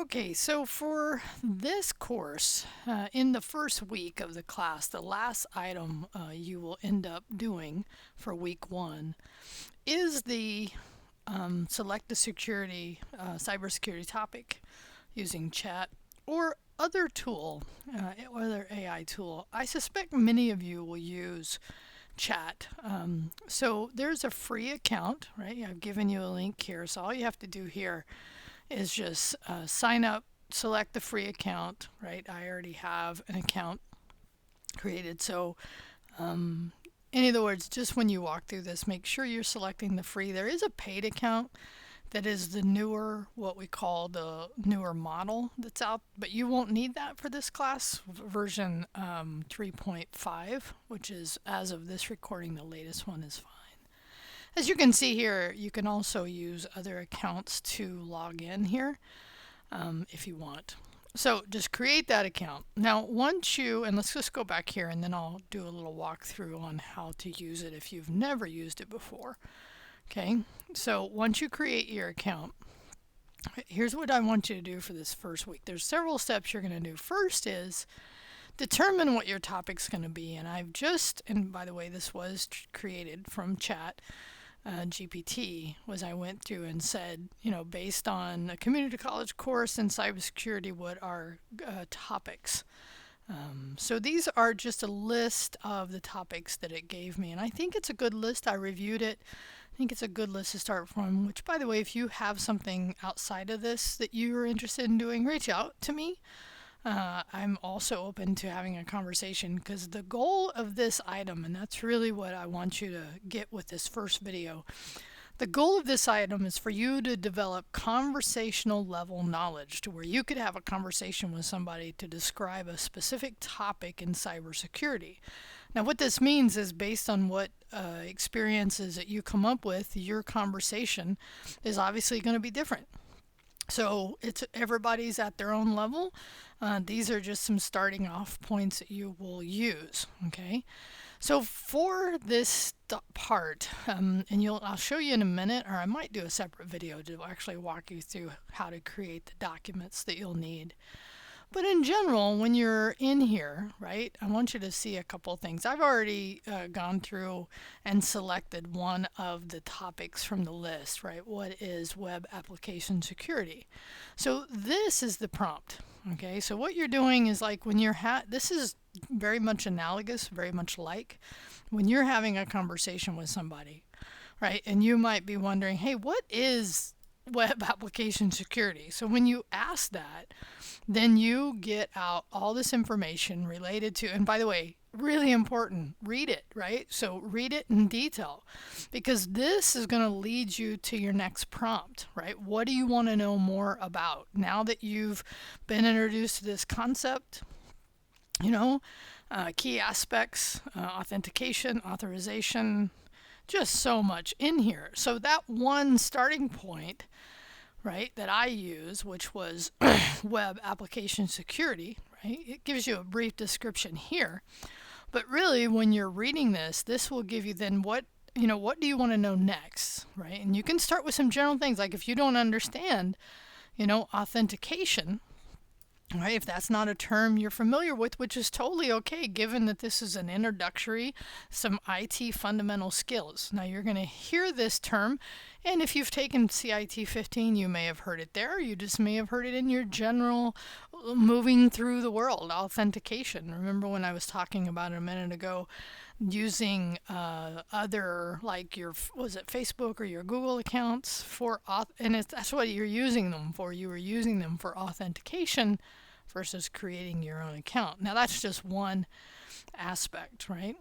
Okay, so for this course, in the first week of the class, the last item you will end up doing for week one is the select a cybersecurity topic using chat or other tool, other AI tool. I suspect many of you will use chat. So there's a free account, right? I've given you a link here. So all you have to do here is just sign up, select the free account, right? I already have an account created. So in other words, just when you walk through this, make sure you're selecting the free. There is a paid account that is the newer, what we call the newer model that's out, but you won't need that for this class. Version 3.5, which is, as of this recording, the latest one is fine. As you can see here, you can also use other accounts to log in here if you want. So just create that account. Now and let's just go back here and then I'll do a little walkthrough on how to use it if you've never used it before. Okay, so once you create your account, here's what I want you to do for this first week. There's several steps you're going to do. First is determine what your topic's going to be. And and by the way, this was created from ChatGPT, I went through and said, based on a community college course in cybersecurity, what are topics? So these are just a list of the topics that it gave me. And I think it's a good list. I reviewed it. I think it's a good list to start from, which, by the way, if you have something outside of this that you're interested in doing, reach out to me. I'm also open to having a conversation because the goal of this item, and that's really what I want you to get with this first video, the goal of this item is for you to develop conversational level knowledge to where you could have a conversation with somebody to describe a specific topic in cybersecurity. Now, what this means is based on what experiences that you come up with, your conversation is obviously going to be different. So everybody's at their own level. These are just some starting off points that you will use. Okay. So for this part, I'll show you in a minute, or I might do a separate video to actually walk you through how to create the documents that you'll need. But in general, when you're in here, right, I want you to see a couple of things. I've already gone through and selected one of the topics from the list, right? What is web application security? So this is the prompt, okay? So what you're doing is like when this is very much analogous, very much like when you're having a conversation with somebody, right? And you might be wondering, hey, what is web application security? So when you ask that, then you get out all this information related to, and by the way, really important, read it, right? So read it in detail because this is going to lead you to your next prompt, right? What do you want to know more about now that you've been introduced to this concept? Key aspects, authentication, authorization, just so much in here. So that one starting point, right, that I use, which was web application security, right? It gives you a brief description here. But really, when you're reading this will give you then what do you want to know next, right? And you can start with some general things, like if you don't understand, authentication, right? If that's not a term you're familiar with, which is totally okay, given that this is an introductory, some IT fundamental skills. Now you're going to hear this term, and if you've taken CIT15, you may have heard it there. You just may have heard it in your general moving through the world, authentication. Remember when I was talking about it a minute ago, using other, like was it Facebook or your Google accounts that's what you're using them for. You were using them for authentication versus creating your own account. Now that's just one aspect, right?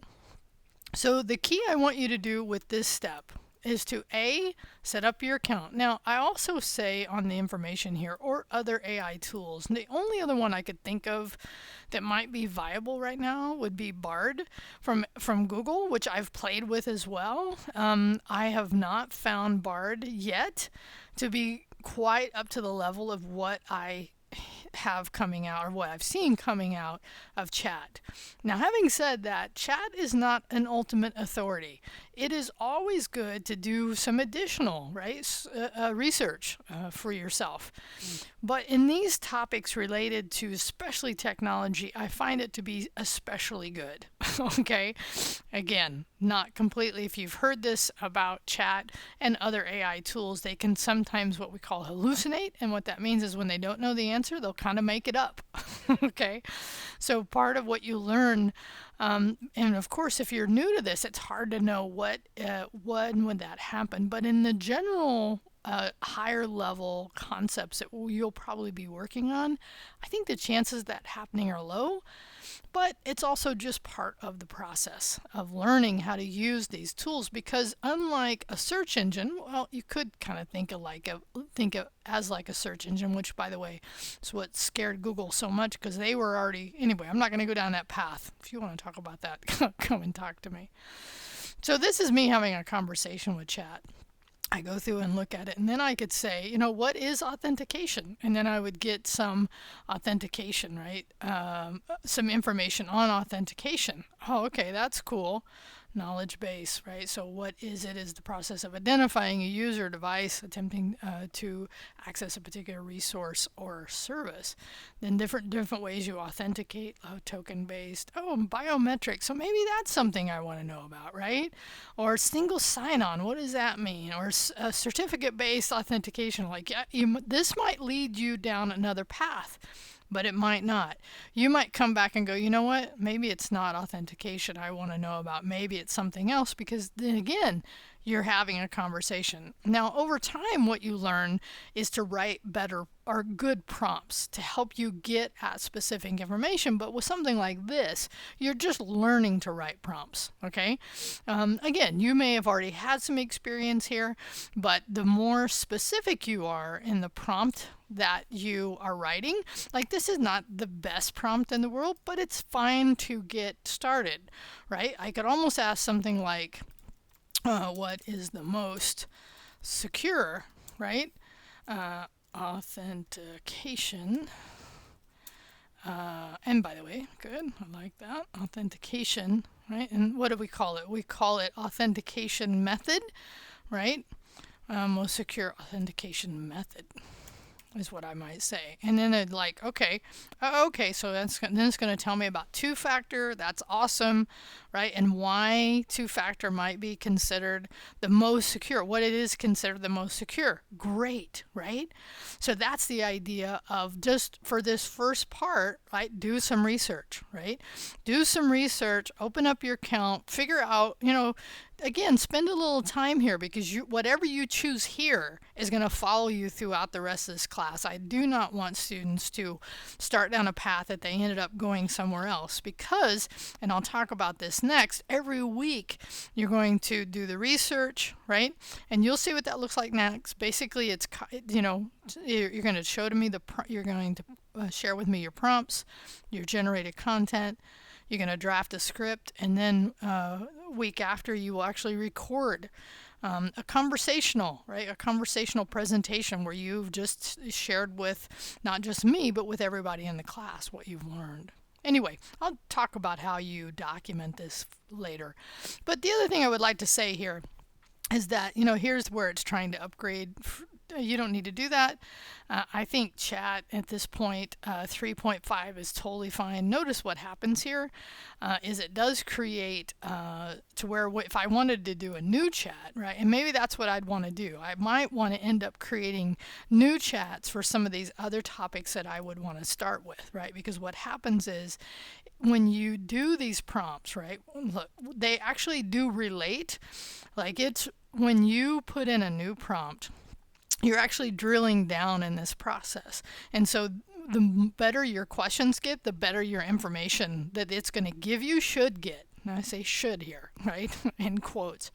So the key I want you to do with this step is to set up your account. Now I also say on the information here, or other AI tools. And the only other one I could think of that might be viable right now would be Bard from Google, which I've played with as well. I have not found Bard yet to be quite up to the level of what I have coming out, or what I've seen coming out of chat. Now, having said that, chat is not an ultimate authority. it is always good to do some additional, right, research for yourself. But in these topics related to especially technology, I find it to be especially good. Okay? Again, not completely. If you've heard this about chat and other AI tools, they can sometimes what we call hallucinate. And what that means is when they don't know the answer, they'll kind of make it up. Okay? So part of what you learn, and of course, if you're new to this, it's hard to know when would that happen. But in the general higher level concepts that you'll probably be working on, I think the chances of that happening are low. But it's also just part of the process of learning how to use these tools because unlike a search engine, well, you could kind of think of as like a search engine, which by the way is what scared Google so much because they were already anyway, I'm not going to go down that path. If you want to talk about that, come and talk to me. So this is me having a conversation with chat. I go through and look at it, and then I could say, what is authentication? And then I would get some authentication, right? Some information on authentication. Oh, okay, that's cool. Knowledge base, right? So what is it? Is the process of identifying a user device attempting to access a particular resource or service. Then different ways you authenticate, token based. Oh, biometric. So maybe that's something I want to know about, right? Or single sign-on. What does that mean? Or certificate based authentication. Like this might lead you down another path. But it might not. You might come back and go, you know what? Maybe it's not authentication I want to know about. Maybe it's something else because then again, you're having a conversation. Now, over time, what you learn is to write better or good prompts to help you get at specific information. But with something like this, you're just learning to write prompts. Okay. Again, you may have already had some experience here, but the more specific you are in the prompt that you are writing, like this is not the best prompt in the world, but it's fine to get started, right? I could almost ask something like, what is the most secure, right? Authentication. And by the way, good, I like that. Authentication, right? And what do we call it? We call it authentication method, right? Most secure authentication method is what I might say. And then it's like, okay, so then it's going to tell me about two-factor. That's awesome, right? And why two-factor might be considered the most secure, what it is considered the most secure. Great, right? So that's the idea of just for this first part, right? Do some research, right? Do some research, open up your account, figure out, again, spend a little time here because whatever you choose here is going to follow you throughout the rest of this class. I do not want students to start down a path that they ended up going somewhere else because, and I'll talk about this next, every week you're going to do the research, right? And you'll see what that looks like next. Basically, it's, you're going to show to me you're going to share with me your prompts, your generated content. You're going to draft a script, and then week after you will actually record a conversational presentation where you've just shared with not just me, but with everybody in the class what you've learned. Anyway, I'll talk about how you document this later. But the other thing I would like to say here is that, here's where it's trying to upgrade. You don't need to do that. I think chat at this point, 3.5 is totally fine. Notice what happens here is it does create to where if I wanted to do a new chat, right, and maybe that's what I'd want to do. I might want to end up creating new chats for some of these other topics that I would want to start with, right? Because what happens is when you do these prompts, right, look, they actually do relate. Like it's when you put in a new prompt, you're actually drilling down in this process. And so the better your questions get, the better your information that it's going to give you should get. And I say should here, right? In quotes.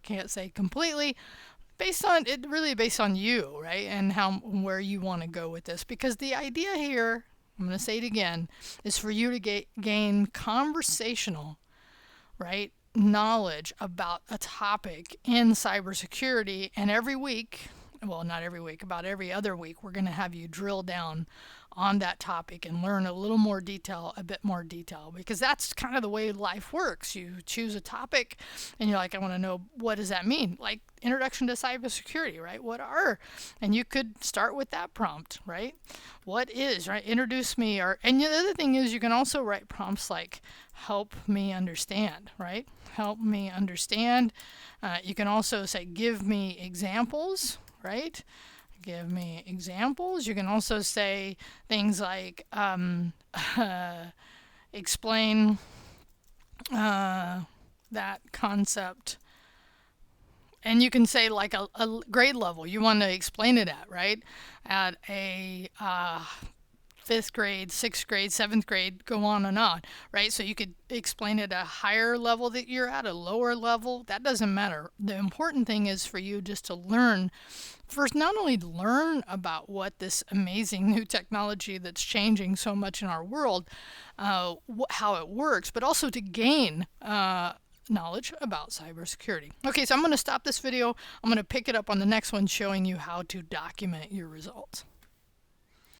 Can't say completely. Based on you, right? And where you want to go with this. Because the idea here, I'm going to say it again, is for you to gain conversational, right, knowledge about a topic in cybersecurity. And every week, well, not every week, about every other week, we're going to have you drill down on that topic and learn a little more detail, a bit more detail, because that's kind of the way life works. You choose a topic and you're like, I want to know, what does that mean? Like introduction to cybersecurity, right? What are, and you could start with that prompt, right? What is, right? Introduce me, or, and the other thing is you can also write prompts like help me understand, right? Help me understand. You can also say, give me examples, right? Give me examples. You can also say things like explain that concept. And you can say like a grade level you want to explain it at, right? At a fifth grade, sixth grade, seventh grade, go on and on, right? So you could explain it at a higher level that you're at, a lower level. That doesn't matter. The important thing is for you just to learn first, not only learn about what this amazing new technology that's changing so much in our world, how it works, but also to gain knowledge about cybersecurity. Okay, so I'm going to stop this video. I'm going to pick it up on the next one showing you how to document your results.